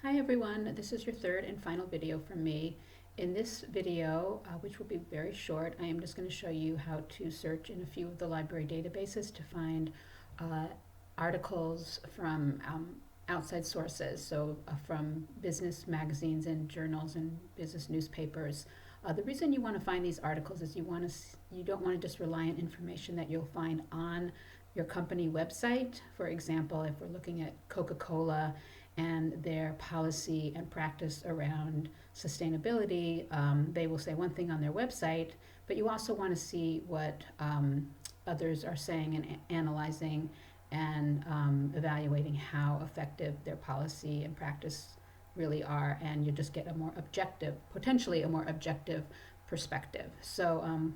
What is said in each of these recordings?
Hi everyone, this is your third and final video from me. In this video, which will be very short, I am just going to show you how to search in a few of the library databases to find articles from outside sources, so from business magazines and journals and business newspapers. The reason you want to find these articles is you don't want to just rely on information that you'll find on your company website. For example, if we're looking at Coca-Cola and their policy and practice around sustainability, they will say one thing on their website, but you also want to see what others are saying and analyzing and evaluating how effective their policy and practice really are, and you just get a more objective, potentially a more objective perspective. So I'm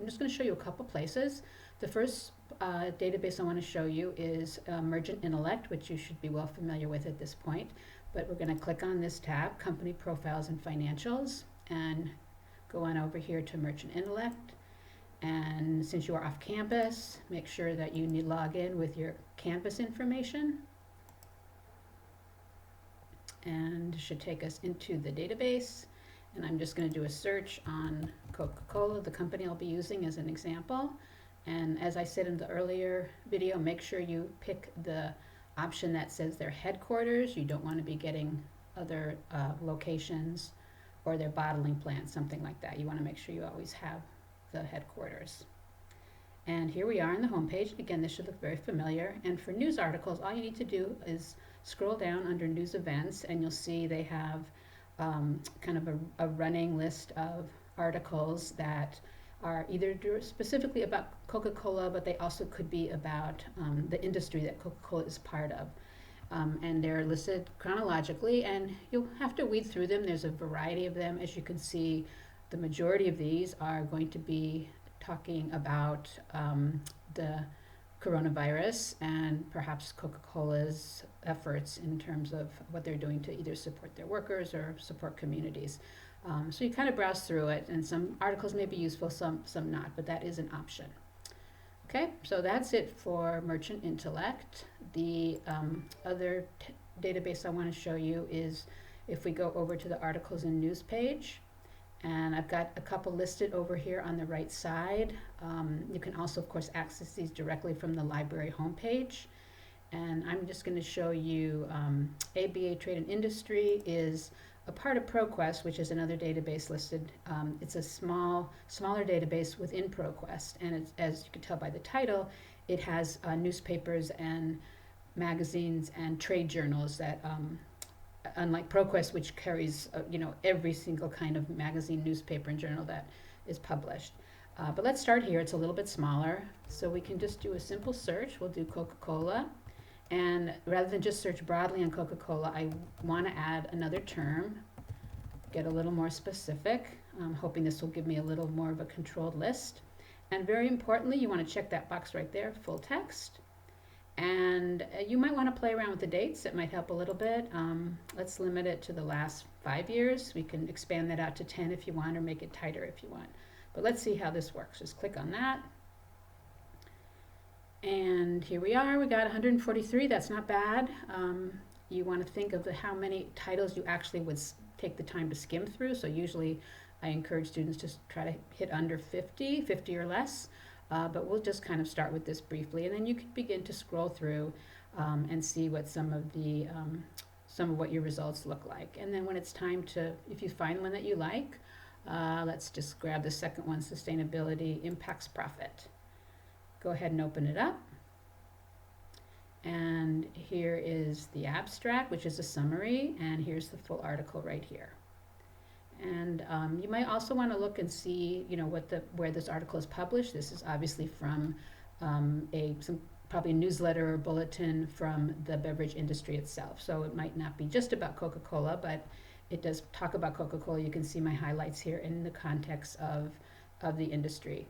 just going to show you a couple places. The first database I want to show you is Merchant Intellect, which you should be well familiar with at this point. But we're going to click on this tab, Company Profiles and Financials, and go on over here to Merchant Intellect. And since you are off campus, make sure that you log in with your campus information. And it should take us into the database. And I'm just going to do a search on Coca-Cola, the company I'll be using as an example. And as I said in the earlier video, make sure you pick the option that says their headquarters. You don't want to be getting other locations or their bottling plant, something like that. You want to make sure you always have the headquarters. And here we are on the home page. Again, this should look very familiar. And for news articles, all you need to do is scroll down under news events, and you'll see they have kind of a running list of articles that are either specifically about Coca-Cola, but they also could be about the industry that Coca-Cola is part of. And they're listed chronologically, and you'll have to weed through them. There's a variety of them. As you can see, the majority of these are going to be talking about the coronavirus and perhaps Coca-Cola's efforts in terms of what they're doing to either support their workers or support communities. So you kind of browse through it, and some articles may be useful, some not, but that is an option. Okay, so that's it for Merchant Intellect. The other database I want to show you is if we go over to the articles and news page, and I've got a couple listed over here on the right side. You can also, of course, access these directly from the library homepage. And I'm just going to show you ABA Trade and Industry is a part of ProQuest, which is another database listed. It's a smaller database within ProQuest, and it's, as you can tell by the title, it has newspapers and magazines and trade journals that, unlike ProQuest, which carries every single kind of magazine, newspaper, and journal that is published. But let's start here. It's a little bit smaller, so we can just do a simple search. We'll do Coca-Cola. And rather than just search broadly on Coca-Cola, I want to add another term, get a little more specific. I'm hoping this will give me a little more of a controlled list. And very importantly, you want to check that box right there, full text. And you might want to play around with the dates. It might help a little bit. Let's limit it to the last 5 years. We can expand that out to 10 if you want, or make it tighter if you want. But let's see how this works. Just click on that. And here we are, we got 143, that's not bad. You want to think of how many titles you actually would take the time to skim through. So usually I encourage students to try to hit under 50 or less. But we'll just kind of start with this briefly, and then you can begin to scroll through and see what some of what your results look like. And then when it's time to, if you find one that you like, let's just grab the second one, Sustainability Impacts Profit. Go ahead and open it up. And here is the abstract, which is a summary, and here's the full article right here. And you might also want to look and see, where this article is published. This is obviously from probably a newsletter or bulletin from the beverage industry itself. So it might not be just about Coca-Cola, but it does talk about Coca-Cola. You can see my highlights here in the context of the industry.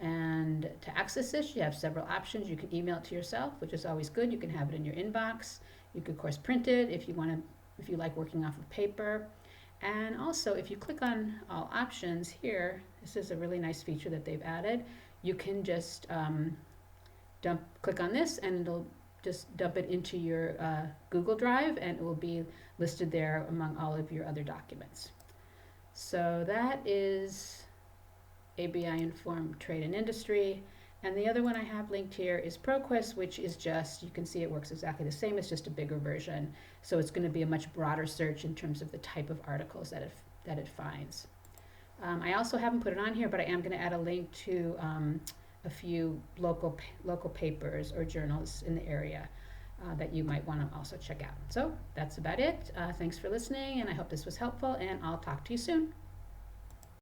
And to access this, you have several options. You can email it to yourself, which is always good. You can have it in your inbox. You can, of course, print it if you like working off of paper. And also, if you click on all options here, this is a really nice feature that they've added. You can just click on this, and it'll just dump it into your Google Drive, and it will be listed there among all of your other documents. So that is ABI Informed Trade and Industry. And the other one I have linked here is ProQuest, which is just, you can see it works exactly the same, it's just a bigger version. So it's going to be a much broader search in terms of the type of articles that it finds. I also haven't put it on here, but I am going to add a link to a few local papers or journals in the area that you might want to also check out. So that's about it. Thanks for listening, and I hope this was helpful, and I'll talk to you soon.